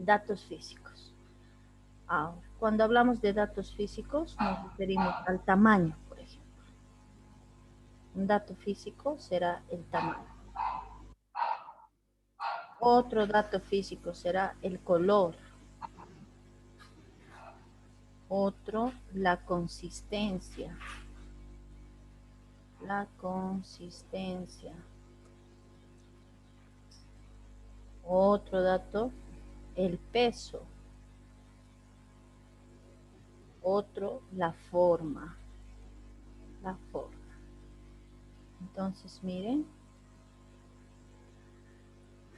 datos físicos. Ahora, cuando hablamos de datos físicos, nos referimos al tamaño, por ejemplo. Un dato físico será el tamaño. Otro dato físico será el color. Otro, la consistencia. La consistencia. Otro dato, el peso. Otro, la forma. La forma. Entonces, miren.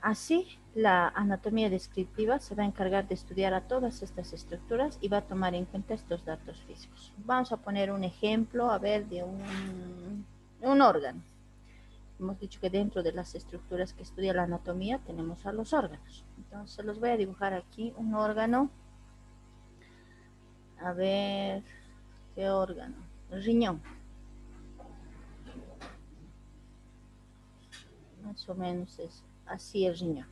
Así, la anatomía descriptiva se va a encargar de estudiar a todas estas estructuras y va a tomar en cuenta estos datos físicos. Vamos a poner un ejemplo, a ver, de un órgano. Hemos dicho que dentro de las estructuras que estudia la anatomía tenemos a los órganos. Entonces, los voy a dibujar aquí, un órgano. A ver, ¿qué órgano? El riñón. Más o menos es así el riñón.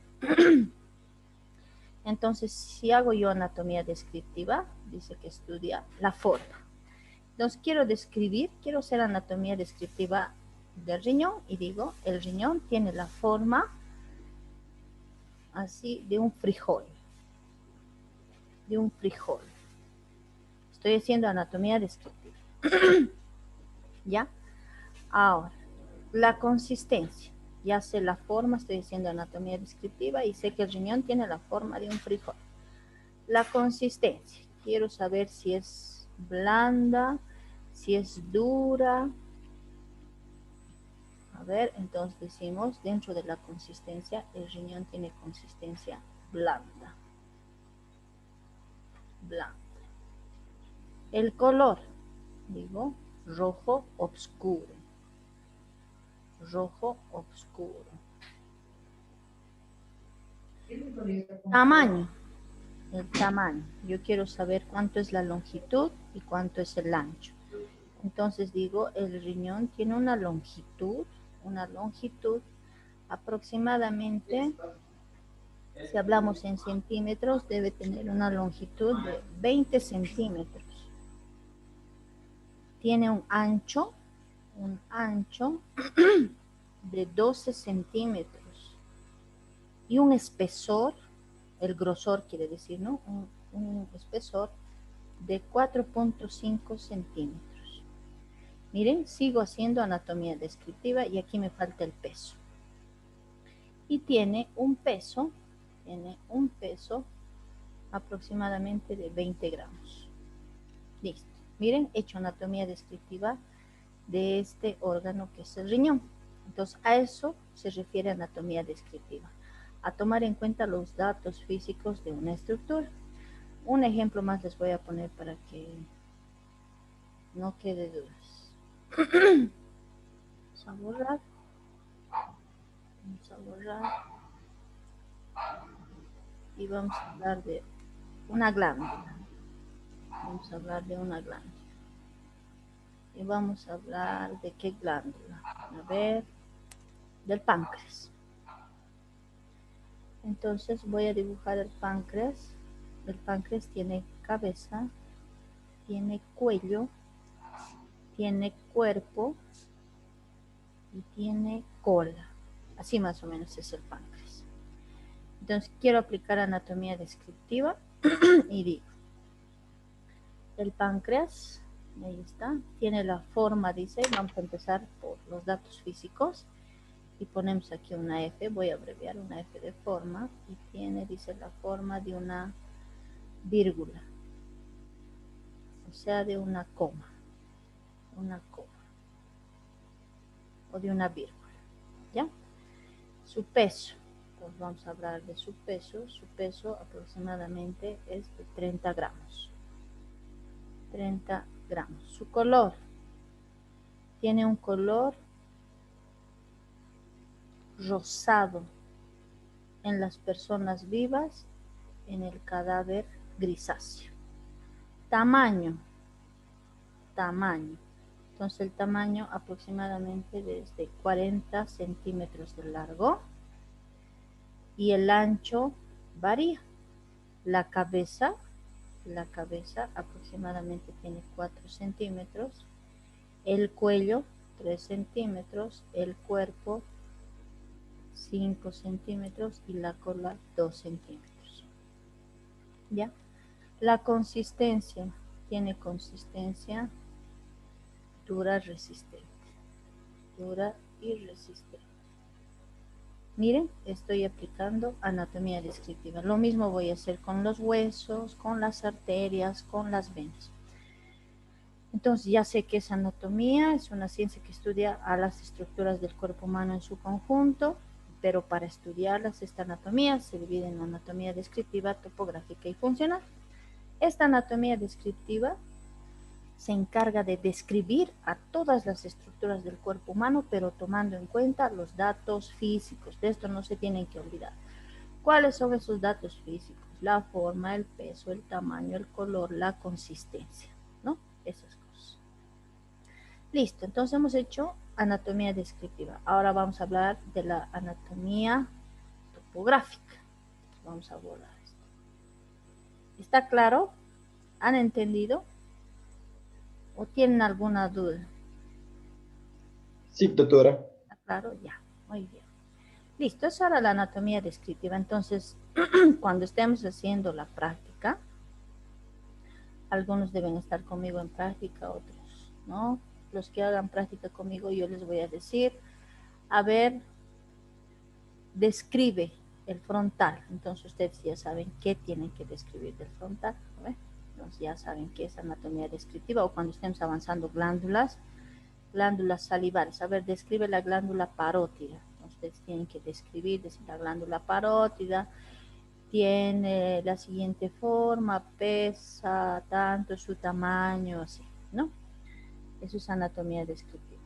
Entonces, si hago yo anatomía descriptiva, dice que estudia la forma. Entonces, quiero hacer anatomía descriptiva del riñón y digo, el riñón tiene la forma así de un frijol. De un frijol. Estoy haciendo anatomía descriptiva. ¿Ya? Ahora, la consistencia. Ya sé la forma, estoy haciendo anatomía descriptiva y sé que el riñón tiene la forma de un frijol. La consistencia. Quiero saber si es blanda, si es dura. A ver, entonces decimos, dentro de la consistencia, el riñón tiene consistencia blanda. Blanda. El color, digo, rojo oscuro. Rojo oscuro. Tamaño. El tamaño. Yo quiero saber cuánto es la longitud y cuánto es el ancho. Entonces digo, el riñón tiene una longitud aproximadamente, si hablamos en centímetros, debe tener una longitud de 20 centímetros. Tiene un ancho de 12 centímetros y un espesor, el grosor quiere decir, ¿no? Un espesor de 4.5 centímetros. Miren, sigo haciendo anatomía descriptiva y aquí me falta el peso. Y tiene un peso aproximadamente de 20 gramos. Listo. Miren, he hecho anatomía descriptiva de este órgano que es el riñón. Entonces, a eso se refiere anatomía descriptiva, a tomar en cuenta los datos físicos de una estructura. Un ejemplo más les voy a poner para que no quede dudas. Vamos a borrar. Y vamos a hablar de una glándula. Y vamos a hablar de qué glándula. A ver, del páncreas. Entonces voy a dibujar el páncreas. El páncreas tiene cabeza, tiene cuello, tiene cuerpo y tiene cola. Así más o menos es el páncreas. Entonces quiero aplicar anatomía descriptiva y digo, el páncreas, ahí está, tiene la forma, dice, vamos a empezar por los datos físicos y ponemos aquí una F, voy a abreviar una F de forma y tiene, dice, la forma de una vírgula, o sea, de una coma o de una vírgula, ¿ya? Su peso, pues vamos a hablar de su peso aproximadamente es de 30 gramos. 30 gramos. Su color, tiene un color rosado en las personas vivas, en el cadáver grisáceo. Tamaño. Entonces el tamaño aproximadamente desde 40 centímetros de largo y el ancho varía. La cabeza aproximadamente tiene 4 centímetros, el cuello 3 centímetros, el cuerpo 5 centímetros y la cola 2 centímetros. ¿Ya? La consistencia tiene consistencia dura, resistente. Dura y resistente. Miren, estoy aplicando anatomía descriptiva. Lo mismo voy a hacer con los huesos, con las arterias, con las venas. Entonces ya sé que es anatomía, es una ciencia que estudia a las estructuras del cuerpo humano en su conjunto, pero para estudiarlas, esta anatomía se divide en anatomía descriptiva, topográfica y funcional. Esta anatomía descriptiva se encarga de describir a todas las estructuras del cuerpo humano, pero tomando en cuenta los datos físicos. De esto no se tienen que olvidar. ¿Cuáles son esos datos físicos? La forma, el peso, el tamaño, el color, la consistencia, ¿no? Esas cosas. Listo, entonces hemos hecho anatomía descriptiva. Ahora vamos a hablar de la anatomía topográfica. Vamos a abordar esto. ¿Está claro? ¿Han entendido? ¿O tienen alguna duda? Sí, doctora. ¿Está claro? Ya, muy bien. Listo, es ahora la anatomía descriptiva. Entonces, cuando estemos haciendo la práctica, algunos deben estar conmigo en práctica, otros no. Los que hagan práctica conmigo, yo les voy a decir, a ver, describe el frontal. Entonces ustedes ya saben qué tienen que describir del frontal, ¿no? Entonces ya saben qué es anatomía descriptiva. O cuando estemos avanzando glándulas salivares. A ver, describe la glándula parótida. Ustedes tienen que describir, decir la glándula parótida tiene la siguiente forma, pesa tanto, su tamaño, así, ¿no? Eso es anatomía descriptiva.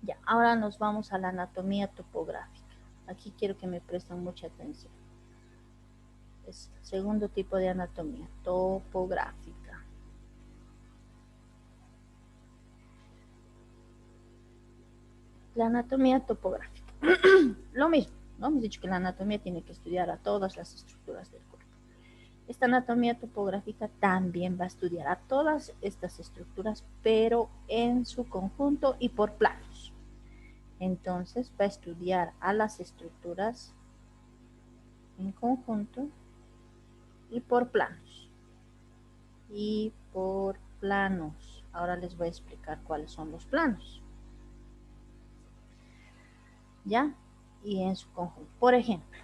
Ya, ahora nos vamos a la anatomía topográfica. Aquí quiero que me presten mucha atención. Es el segundo tipo de anatomía, topográfica. La anatomía topográfica. Lo mismo, ¿no? Hemos dicho que la anatomía tiene que estudiar a todas las estructuras del cuerpo. Esta anatomía topográfica también va a estudiar a todas estas estructuras, pero en su conjunto y por planos. Entonces va a estudiar a las estructuras en conjunto y por planos. Y por planos. Ahora les voy a explicar cuáles son los planos. ¿Ya? Y en su conjunto. Por ejemplo,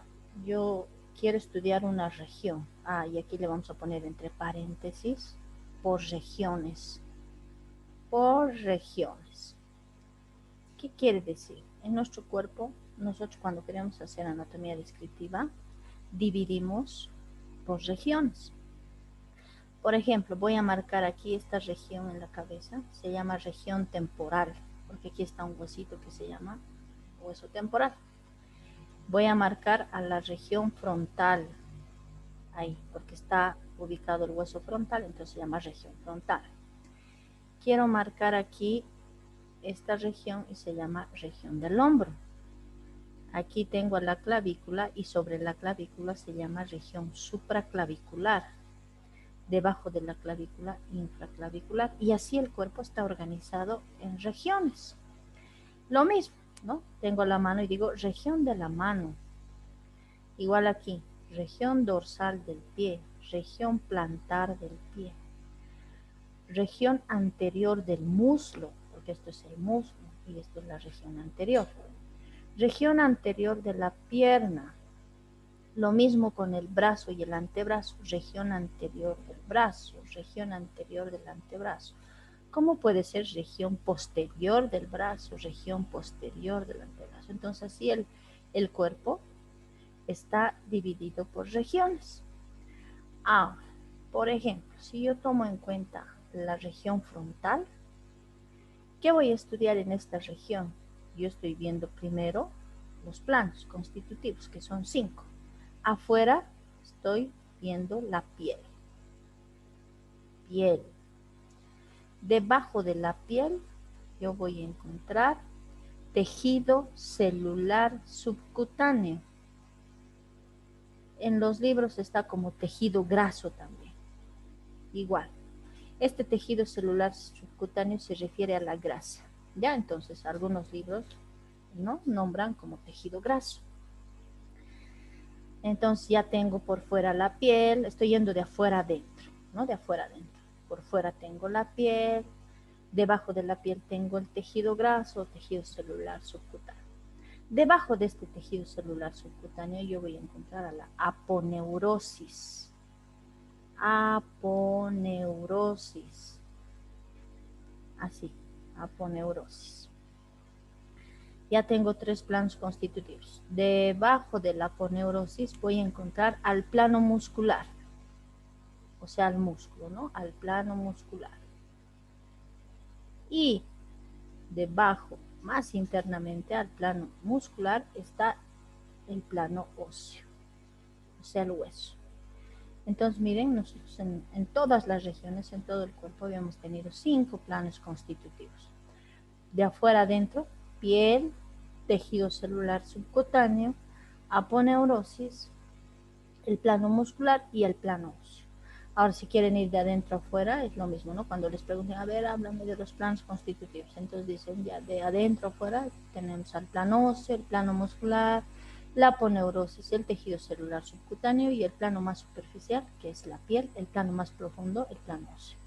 yo quiero estudiar una región. Y aquí le vamos a poner entre paréntesis, por regiones. Por regiones. ¿Qué quiere decir? En nuestro cuerpo, nosotros cuando queremos hacer anatomía descriptiva, dividimos por regiones. Por ejemplo, voy a marcar aquí esta región en la cabeza, se llama región temporal, porque aquí está un huesito que se llama hueso temporal. Voy a marcar a la región frontal, ahí, porque está ubicado el hueso frontal, entonces se llama región frontal. Quiero marcar aquí esta región y se llama región del hombro. Aquí tengo la clavícula y sobre la clavícula se llama región supraclavicular. Debajo de la clavícula infraclavicular. Y así el cuerpo está organizado en regiones. Lo mismo, ¿no? Tengo la mano y digo región de la mano. Igual aquí, región dorsal del pie, región plantar del pie, región anterior del muslo, porque esto es el muslo y esto es la región anterior. Región anterior de la pierna. Lo mismo con el brazo y el antebrazo, región anterior del brazo, región anterior del antebrazo. ¿Cómo puede ser región posterior del brazo, región posterior del antebrazo? Entonces así el cuerpo está dividido por regiones. Ahora, por ejemplo, si yo tomo en cuenta la región frontal, ¿qué voy a estudiar en esta región? Yo estoy viendo primero los planos constitutivos, que son 5. Afuera estoy viendo la piel. Piel. Debajo de la piel yo voy a encontrar tejido celular subcutáneo. en los libros está como tejido graso también. Igual. Este tejido celular subcutáneo se refiere a la grasa. Ya, entonces, algunos libros, ¿no?, nombran como tejido graso. Entonces ya tengo por fuera la piel, estoy yendo de afuera adentro, ¿no? De afuera adentro. Por fuera tengo la piel, debajo de la piel tengo el tejido graso, tejido celular subcutáneo. Debajo de este tejido celular subcutáneo yo voy a encontrar a la aponeurosis. Aponeurosis. Así, aponeurosis. Ya tengo 3 planos constitutivos. Debajo de la aponeurosis voy a encontrar al plano muscular, o sea, al músculo, ¿no? Al plano muscular. Y debajo, más internamente al plano muscular, está el plano óseo, o sea, el hueso. Entonces, miren, nosotros en todas las regiones, en todo el cuerpo, habíamos tenido 5 planos constitutivos. De afuera adentro, piel, tejido celular subcutáneo, aponeurosis, el plano muscular y el plano óseo. Ahora, si quieren ir de adentro afuera, es lo mismo, ¿no? Cuando les pregunten, a ver, háblame de los planos constitutivos. Entonces dicen, ya de adentro afuera tenemos al plano óseo, el plano muscular, la aponeurosis, el tejido celular subcutáneo y el plano más superficial, que es la piel, el plano más profundo, el plano óseo.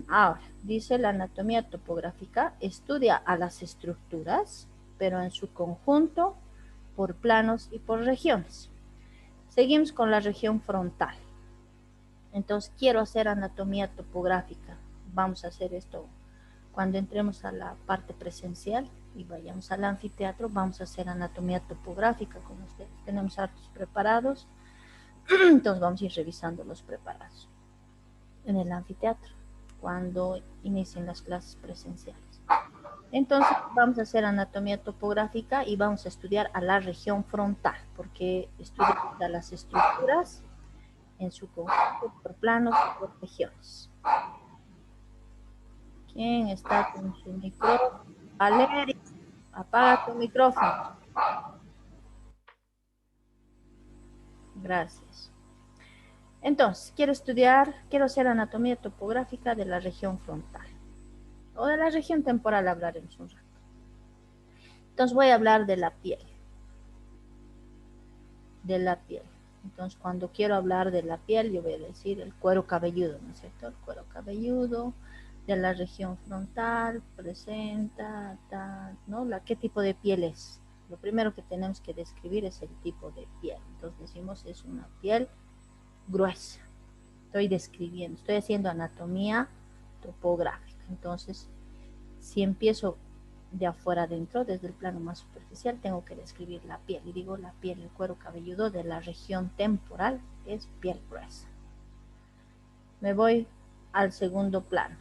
Ahora, dice la anatomía topográfica, estudia a las estructuras, pero en su conjunto, por planos y por regiones. Seguimos con la región frontal. Entonces, quiero hacer anatomía topográfica. Vamos a hacer esto cuando entremos a la parte presencial y vayamos al anfiteatro. Vamos a hacer anatomía topográfica con ustedes. Tenemos hartos preparados, entonces vamos a ir revisando los preparados en el anfiteatro cuando inicien las clases presenciales. Entonces vamos a hacer anatomía topográfica y vamos a estudiar a la región frontal, porque estudiamos a las estructuras en su conjunto, por planos y por regiones. ¿Quién está con su micrófono? Valeria, apaga tu micrófono. Gracias. Entonces, quiero hacer anatomía topográfica de la región frontal. O de la región temporal hablaremos un rato. Entonces voy a hablar de la piel. De la piel. Entonces cuando quiero hablar de la piel, yo voy a decir el cuero cabelludo, ¿no es cierto? El cuero cabelludo de la región frontal presenta, ¿no? ¿Qué tipo de piel es? Lo primero que tenemos que describir es el tipo de piel. Entonces decimos es una piel gruesa. Estoy describiendo, estoy haciendo anatomía topográfica. Entonces, si empiezo de afuera adentro, desde el plano más superficial, tengo que describir la piel. Y digo la piel, el cuero cabelludo de la región temporal es piel gruesa. Me voy al segundo plano.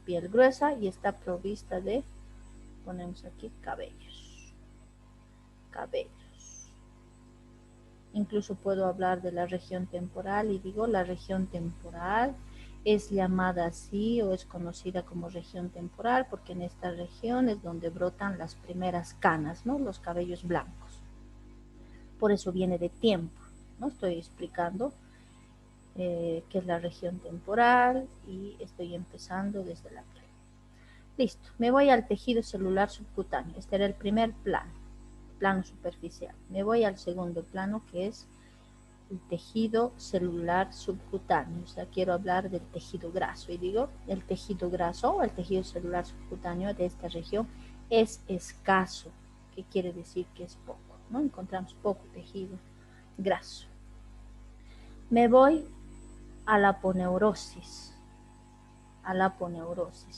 Piel gruesa y está provista de, ponemos aquí, cabellos. Cabellos. Incluso puedo hablar de la región temporal y digo la región temporal es llamada así o es conocida como región temporal porque en esta región es donde brotan las primeras canas, ¿no? Los cabellos blancos. Por eso viene de tiempo, ¿no? Estoy explicando qué es la región temporal y estoy empezando desde la piel. Listo, me voy al tejido celular subcutáneo. Este era el primer plano superficial. Me voy al segundo plano que es el tejido celular subcutáneo, o sea, quiero hablar del tejido graso y digo, el tejido graso o el tejido celular subcutáneo de esta región es escaso, que quiere decir que es poco, ¿no? Encontramos poco tejido graso. Me voy a la aponeurosis,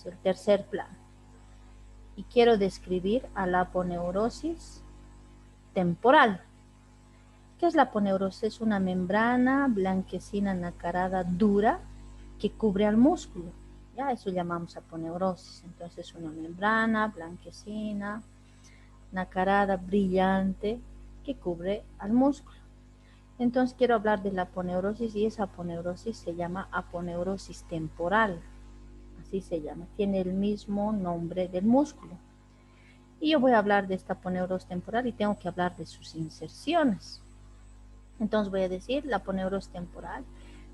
el tercer plano, y quiero describir a la aponeurosis temporal. ¿Qué es la aponeurosis? Es una membrana blanquecina nacarada dura que cubre al músculo. Ya eso llamamos aponeurosis. Entonces es una membrana blanquecina nacarada brillante que cubre al músculo. Entonces quiero hablar de la aponeurosis y esa aponeurosis se llama aponeurosis temporal. Así se llama. Tiene el mismo nombre del músculo. Y yo voy a hablar de esta aponeurosis temporal y tengo que hablar de sus inserciones. Entonces voy a decir, la aponeurosis temporal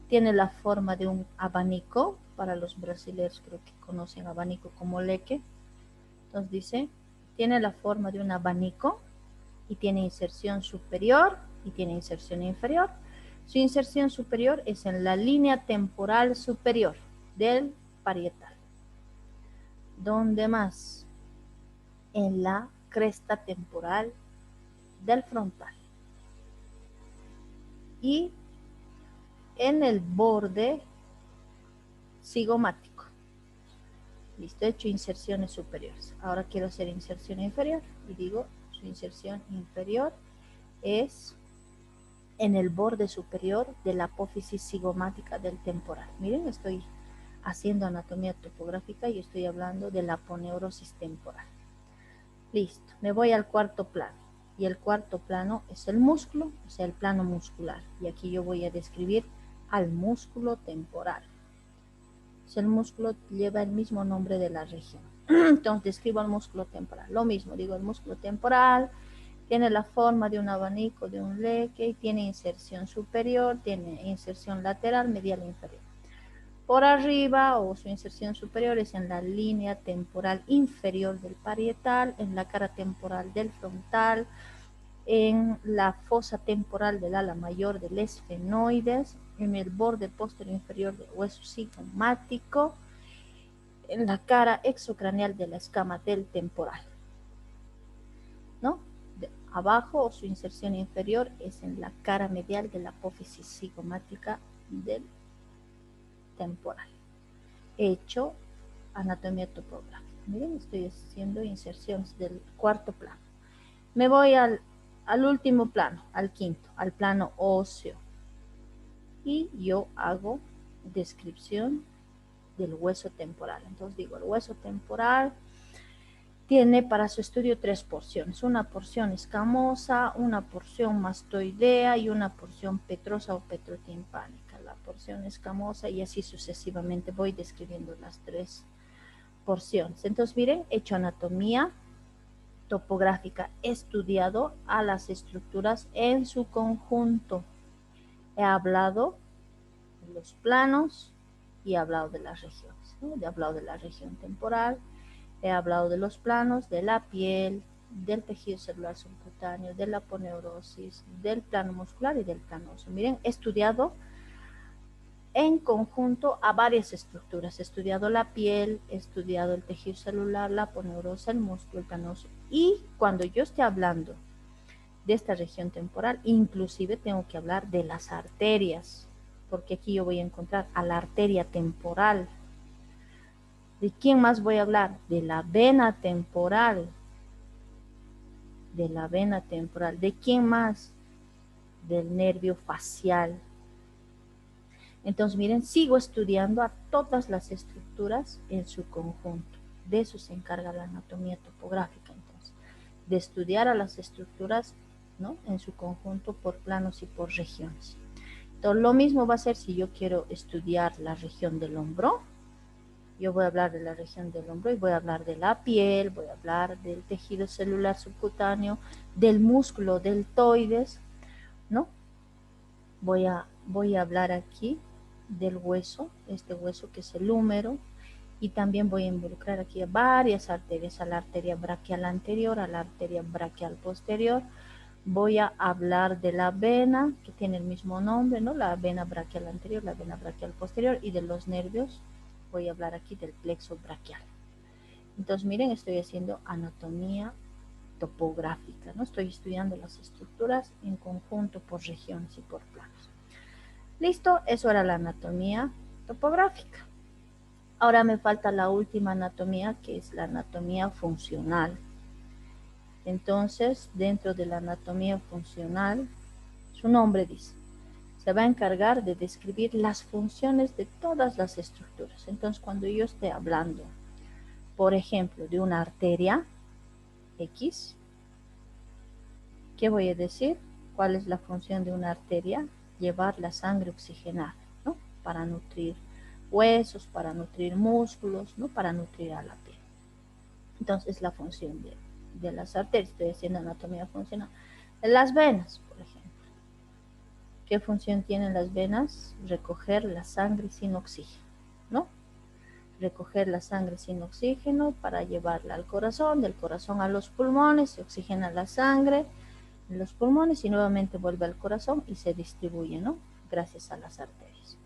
tiene la forma de un abanico. Para los brasileños creo que conocen abanico como leque. Entonces dice, tiene la forma de un abanico y tiene inserción superior y tiene inserción inferior. Su inserción superior es en la línea temporal superior del parietal. ¿Dónde más? En la cresta temporal del frontal. Y en el borde cigomático. Listo, he hecho inserciones superiores. Ahora quiero hacer inserción inferior y digo, su inserción inferior es en el borde superior de la apófisis cigomática del temporal. Miren, estoy haciendo anatomía topográfica y estoy hablando de la aponeurosis temporal. Listo, me voy al cuarto plano. Y el cuarto plano es el músculo, o sea, el plano muscular. Y aquí yo voy a describir al músculo temporal. El músculo lleva el mismo nombre de la región. Entonces describo el músculo temporal. Lo mismo, digo, el músculo temporal tiene la forma de un abanico, de un leque, y tiene inserción superior, tiene inserción lateral, medial e inferior. Por arriba, o su inserción superior, es en la línea temporal inferior del parietal, en la cara temporal del frontal, en la fosa temporal del ala mayor del esfenoides, en el borde posterior inferior del hueso cigomático, en la cara exocraneal de la escama del temporal, ¿no? Abajo, su inserción inferior es en la cara medial de la apófisis cigomática del temporal. He hecho anatomía topográfica. Miren, estoy haciendo inserciones del cuarto plano. Me voy al último plano, al quinto, al plano óseo. Y yo hago descripción del hueso temporal. Entonces digo, el hueso temporal tiene para su estudio 3 porciones. Una porción escamosa, una porción mastoidea y una porción petrosa o petrotimpánica. La porción escamosa y así sucesivamente voy describiendo las 3 porciones. Entonces miren, he hecho anatomía topográfica, he estudiado a las estructuras en su conjunto. He hablado de los planos y he hablado de las regiones, ¿no? He hablado de la región temporal, he hablado de los planos, de la piel, del tejido celular subcutáneo, de la aponeurosis, del plano muscular y del plano óseo. Miren, he estudiado en conjunto a varias estructuras. He estudiado la piel, he estudiado el tejido celular, la aponeurosis, el músculo, el plano óseo. Y cuando yo esté hablando de esta región temporal, inclusive tengo que hablar de las arterias, porque aquí yo voy a encontrar a la arteria temporal. ¿De quién más voy a hablar? De la vena temporal. De la vena temporal. ¿De quién más? Del nervio facial. Entonces, miren, sigo estudiando a todas las estructuras en su conjunto. De eso se encarga la anatomía topográfica, entonces, de estudiar a las estructuras, ¿no?, en su conjunto por planos y por regiones. Entonces, lo mismo va a ser si yo quiero estudiar la región del hombro. Yo voy a hablar de la región del hombro y voy a hablar de la piel, voy a hablar del tejido celular subcutáneo, del músculo deltoides, ¿no? Voy a hablar aquí del hueso, este hueso que es el húmero, y también voy a involucrar aquí a varias arterias, a la arteria braquial anterior, a la arteria braquial posterior. Voy a hablar de la vena, que tiene el mismo nombre, ¿no? La vena braquial anterior, la vena braquial posterior, y de los nervios. Voy a hablar aquí del plexo braquial. Entonces, miren, estoy haciendo anatomía topográfica, ¿no? Estoy estudiando las estructuras en conjunto por regiones y por planos. Listo, eso era la anatomía topográfica. Ahora me falta la última anatomía, que es la anatomía funcional. Entonces, dentro de la anatomía funcional, su nombre dice, se va a encargar de describir las funciones de todas las estructuras. Entonces, cuando yo esté hablando, por ejemplo, de una arteria X, ¿qué voy a decir? ¿Cuál es la función de una arteria? Llevar la sangre oxigenada, ¿no?, para nutrir huesos, para nutrir músculos, ¿no?, para nutrir a la piel. Entonces, la función de las arterias, estoy haciendo anatomía funcional. De las venas, por ejemplo. ¿Qué función tienen las venas? Recoger la sangre sin oxígeno, ¿no? Recoger la sangre sin oxígeno para llevarla al corazón, del corazón a los pulmones, se oxigena la sangre en los pulmones y nuevamente vuelve al corazón y se distribuye, ¿no? Gracias a las arterias.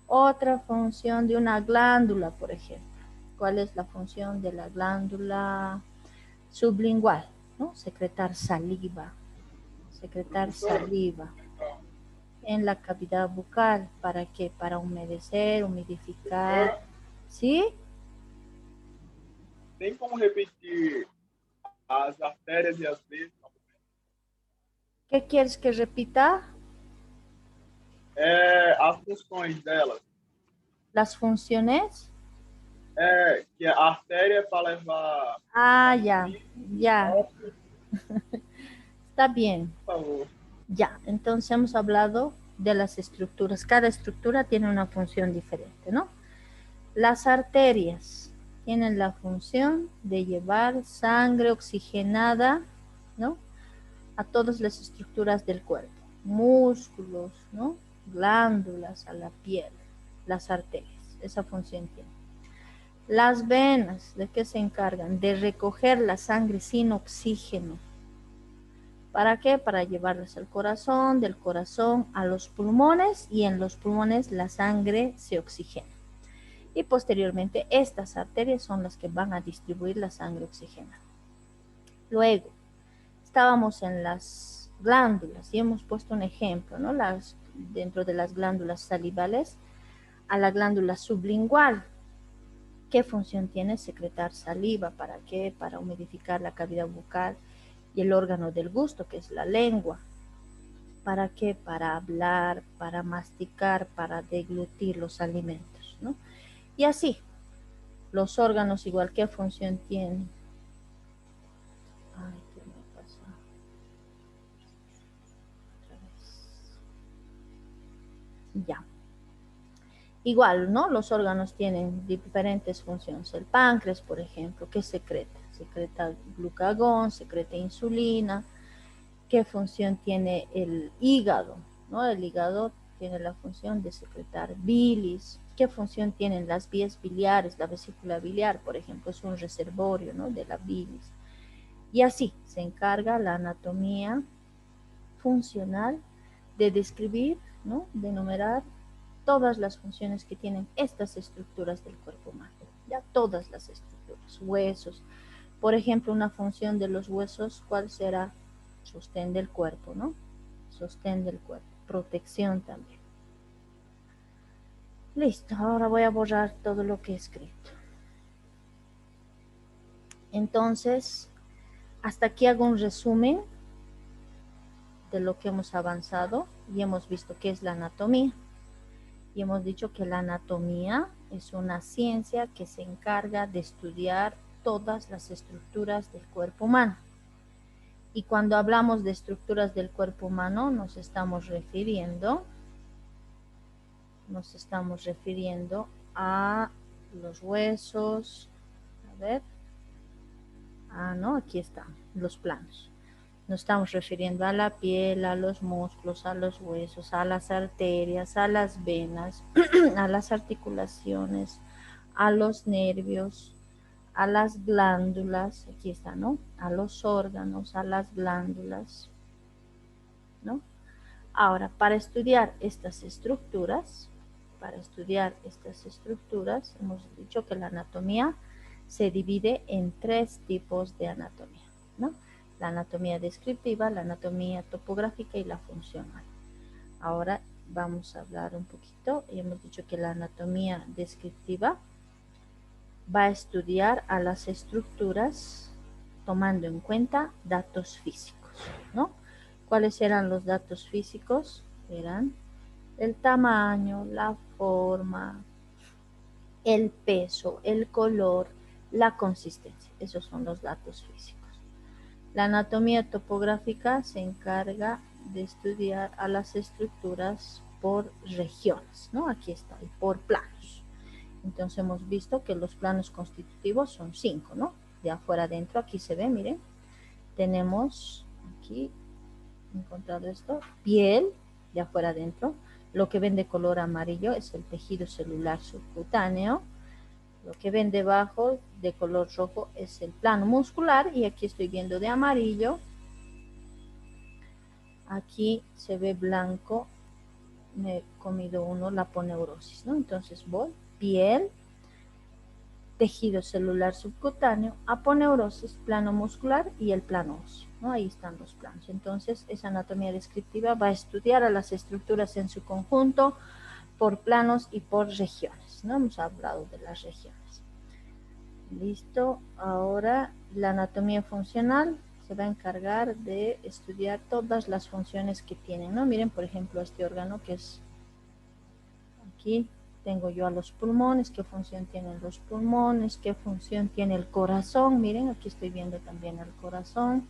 Otra función de una glándula, por ejemplo. ¿Cuál es la función de la glándula sublingual? ¿No? Secretar saliva. Secretar saliva en la cavidad bucal. ¿Para qué? Para humedecer, humidificar. ¿Sí? Tem como repetir as artérias e as veias? ¿Qué quieres que repita? As funções delas. Las funciones. Que a artéria é para levar... Ah, ya, ya. Está bien. Por favor. Ya, entonces hemos hablado de las estructuras. Cada estructura tiene una función diferente, ¿no? Las arterias tienen la función de llevar sangre oxigenada, ¿no? A todas las estructuras del cuerpo. Músculos, ¿no? Glándulas, a la piel. Las arterias, esa función tienen. Las venas, ¿de qué se encargan? De recoger la sangre sin oxígeno. ¿Para qué? Para llevarlas al corazón, del corazón a los pulmones y en los pulmones la sangre se oxigena. Y posteriormente estas arterias son las que van a distribuir la sangre oxigenada. Luego, estábamos en las glándulas y hemos puesto un ejemplo, ¿no? Dentro de las glándulas salivales, a la glándula sublingual. ¿Qué función tiene? Secretar saliva. ¿Para qué? Para humidificar la cavidad bucal y el órgano del gusto, que es la lengua. ¿Para qué? Para hablar, para masticar, para deglutir los alimentos, ¿no? Y así, los órganos igual, ¿qué función tienen? Ay, ¿qué me pasa? Otra vez. Ya. Igual, ¿no? Los órganos tienen diferentes funciones. El páncreas, por ejemplo, ¿qué secreta? Secreta glucagón, secreta insulina. ¿Qué función tiene el hígado? ¿No? El hígado tiene la función de secretar bilis. ¿Qué función tienen las vías biliares? La vesícula biliar, por ejemplo, es un reservorio, ¿no? De la bilis. Y así se encarga la anatomía funcional de describir, ¿no? De enumerar todas las funciones que tienen estas estructuras del cuerpo humano, ya todas las estructuras, huesos. Por ejemplo, una función de los huesos, ¿cuál será? Sostén del cuerpo, ¿no? Sostén del cuerpo, protección también. Listo, ahora voy a borrar todo lo que he escrito. Entonces, hasta aquí hago un resumen de lo que hemos avanzado y hemos visto qué es la anatomía. Y hemos dicho que la anatomía es una ciencia que se encarga de estudiar todas las estructuras del cuerpo humano. Y cuando hablamos de estructuras del cuerpo humano nos estamos refiriendo a los huesos. A ver. No, aquí están los planos. Nos estamos refiriendo a la piel, a los músculos, a los huesos, a las arterias, a las venas, a las articulaciones, a los nervios, a las glándulas, aquí está, ¿no? A los órganos, a las glándulas, ¿no? Ahora, para estudiar estas estructuras, hemos dicho que la anatomía se divide en 3 tipos de anatomía, ¿no? La anatomía descriptiva, la anatomía topográfica y la funcional. Ahora vamos a hablar un poquito, y hemos dicho que la anatomía descriptiva va a estudiar a las estructuras tomando en cuenta datos físicos, ¿no? ¿Cuáles eran los datos físicos? Eran el tamaño, la forma, el peso, el color, la consistencia. Esos son los datos físicos. La anatomía topográfica se encarga de estudiar a las estructuras por regiones, ¿no? Aquí está, y por planos. Entonces hemos visto que los planos constitutivos son 5, ¿no? De afuera adentro, aquí se ve, miren. Tenemos aquí, he encontrado esto, piel, de afuera adentro. Lo que ven de color amarillo es el tejido celular subcutáneo. Lo que ven debajo de color rojo es el plano muscular, y aquí estoy viendo de amarillo. Aquí se ve blanco, me he comido uno, la aponeurosis, ¿no? Entonces voy, piel, tejido celular subcutáneo, aponeurosis, plano muscular y el plano óseo, ¿no? Ahí están los planos. Entonces, esa anatomía descriptiva va a estudiar a las estructuras en su conjunto, por planos y por regiones, ¿no? Hemos hablado de las regiones. Listo, ahora la anatomía funcional se va a encargar de estudiar todas las funciones que tienen, ¿no? Miren, por ejemplo, este órgano que es aquí. Tengo yo a los pulmones, qué función tienen los pulmones, qué función tiene el corazón. Miren, aquí estoy viendo también el corazón.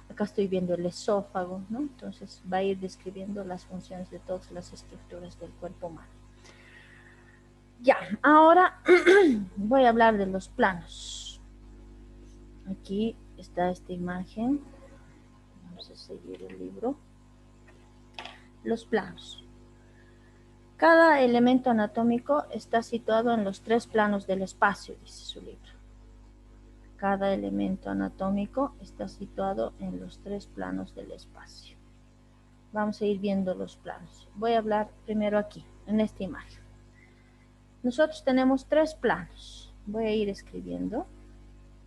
Acá estoy viendo el esófago, ¿no? Entonces va a ir describiendo las funciones de todas las estructuras del cuerpo humano. Ya, ahora voy a hablar de los planos. Aquí está esta imagen. Vamos a seguir el libro. Los planos. Cada elemento anatómico está situado en los 3 planos del espacio, dice su libro. Cada elemento anatómico está situado en los 3 planos del espacio. Vamos a ir viendo los planos. Voy a hablar primero aquí, en esta imagen. Nosotros tenemos 3 planos. Voy a ir escribiendo.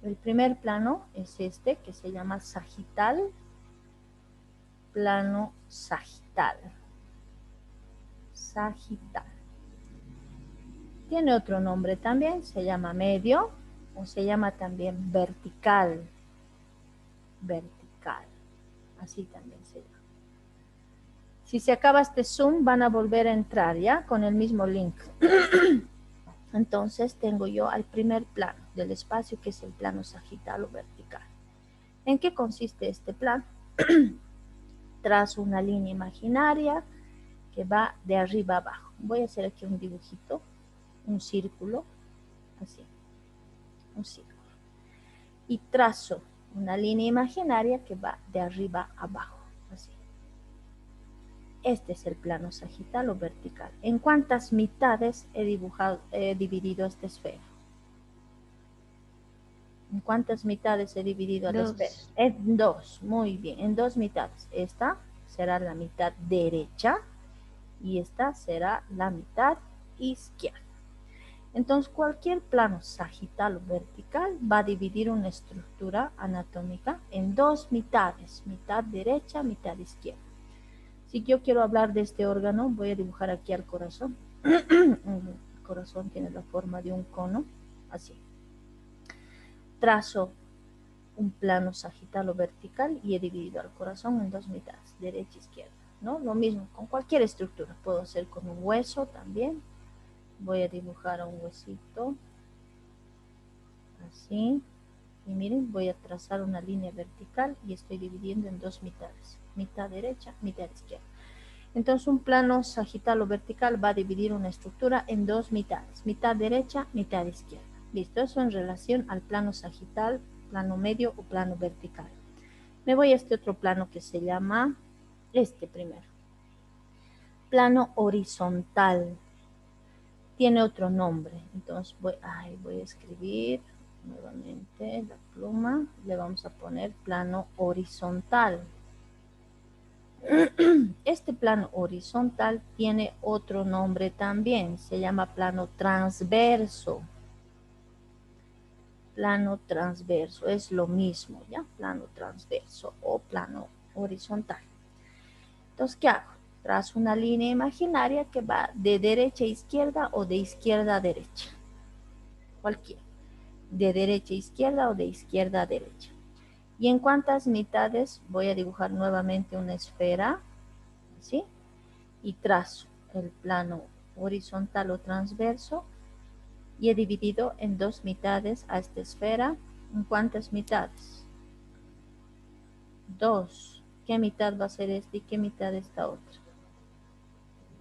El primer plano es este, que se llama sagital. Plano sagital. Sagital. Tiene otro nombre también, se llama medio, o se llama también vertical. Vertical. Así también se llama. Si se acaba este Zoom, van a volver a entrar, ¿ya? Con el mismo link. Entonces, tengo yo al primer plano del espacio, que es el plano sagital o vertical. ¿En qué consiste este plano? Trazo una línea imaginaria que va de arriba a abajo. Voy a hacer aquí un dibujito, un círculo, así, un círculo. Y trazo una línea imaginaria que va de arriba a abajo, así. Este es el plano sagital o vertical. ¿En cuántas mitades he dividido esta esfera? ¿En cuántas mitades he dividido la esfera? En 2, muy bien, en 2 mitades. Esta será la mitad derecha y esta será la mitad izquierda. Entonces, cualquier plano sagital o vertical va a dividir una estructura anatómica en 2 mitades, mitad derecha, mitad izquierda. Si yo quiero hablar de este órgano, voy a dibujar aquí al corazón. El corazón tiene la forma de un cono, así. Trazo un plano sagital o vertical y he dividido al corazón en 2 mitades, derecha e izquierda, ¿no? Lo mismo con cualquier estructura, puedo hacer con un hueso también. Voy a dibujar un huesito, así, y miren, voy a trazar una línea vertical y estoy dividiendo en 2 mitades, mitad derecha, mitad izquierda. Entonces, un plano sagital o vertical va a dividir una estructura en 2 mitades, mitad derecha, mitad izquierda. Listo, eso en relación al plano sagital, plano medio o plano vertical. Me voy a este otro plano que se llama, este primero, plano horizontal. Tiene otro nombre, entonces voy a escribir nuevamente la pluma, le vamos a poner plano horizontal. Este plano horizontal tiene otro nombre también, se llama plano transverso. Plano transverso, es lo mismo, ¿ya? Plano transverso o plano horizontal. Entonces, ¿qué hago? Trazo una línea imaginaria que va de derecha a izquierda o de izquierda a derecha. Cualquiera. De derecha a izquierda o de izquierda a derecha. ¿Y en cuántas mitades? Voy a dibujar nuevamente una esfera, ¿sí? Y trazo el plano horizontal o transverso y he dividido en 2 mitades a esta esfera. ¿En cuántas mitades? 2. ¿Qué mitad va a ser esta y qué mitad esta otra?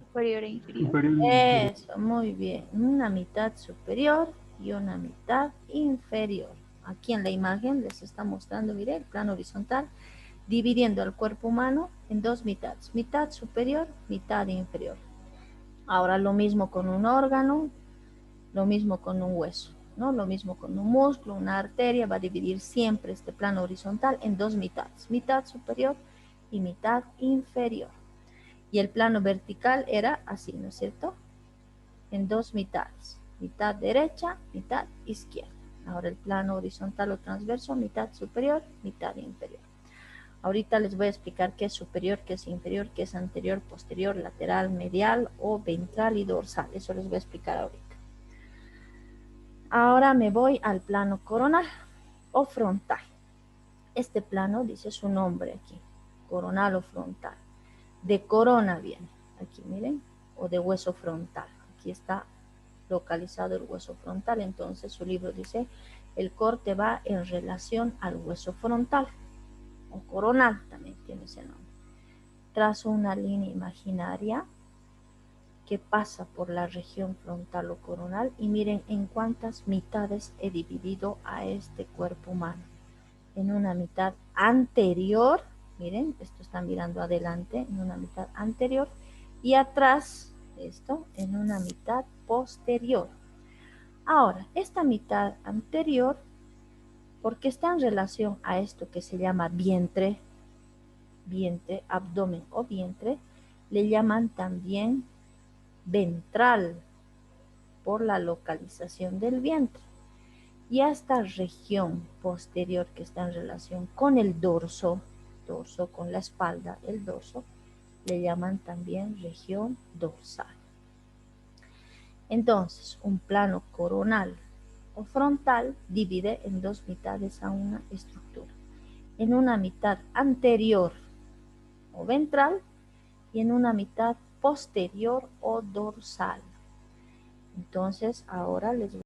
Superior e inferior. Eso, muy bien. Una mitad superior y una mitad inferior. Aquí en la imagen les está mostrando, miren, el plano horizontal dividiendo el cuerpo humano en dos mitades, mitad superior, mitad inferior. Ahora lo mismo con un órgano, lo mismo con un hueso, ¿no? Lo mismo con un músculo, una arteria, va a dividir siempre este plano horizontal en dos mitades, mitad superior y mitad inferior. Y el plano vertical era así, ¿no es cierto? En dos mitades, mitad derecha, mitad izquierda. Ahora el plano horizontal o transverso, mitad superior, mitad inferior. Ahorita les voy a explicar qué es superior, qué es inferior, qué es anterior, posterior, lateral, medial o ventral y dorsal. Eso les voy a explicar ahorita. Ahora me voy al plano coronal o frontal. Este plano dice su nombre aquí, coronal o frontal. De corona viene, aquí miren, o de hueso frontal. Aquí está localizado el hueso frontal, entonces su libro dice, el corte va en relación al hueso frontal, o coronal también tiene ese nombre. Trazo una línea imaginaria que pasa por la región frontal o coronal y miren en cuántas mitades he dividido a este cuerpo humano. En una mitad anterior, miren, esto está mirando adelante, en una mitad anterior y atrás, esto, en una mitad posterior. Ahora, esta mitad anterior, porque está en relación a esto que se llama vientre, abdomen o vientre, le llaman también ventral por la localización del vientre. Y a esta región posterior que está en relación con el dorso con la espalda, el dorso, le llaman también región dorsal. Entonces, un plano coronal o frontal divide en dos mitades a una estructura. En una mitad anterior o ventral y en una mitad posterior o dorsal. Entonces, ahora les voy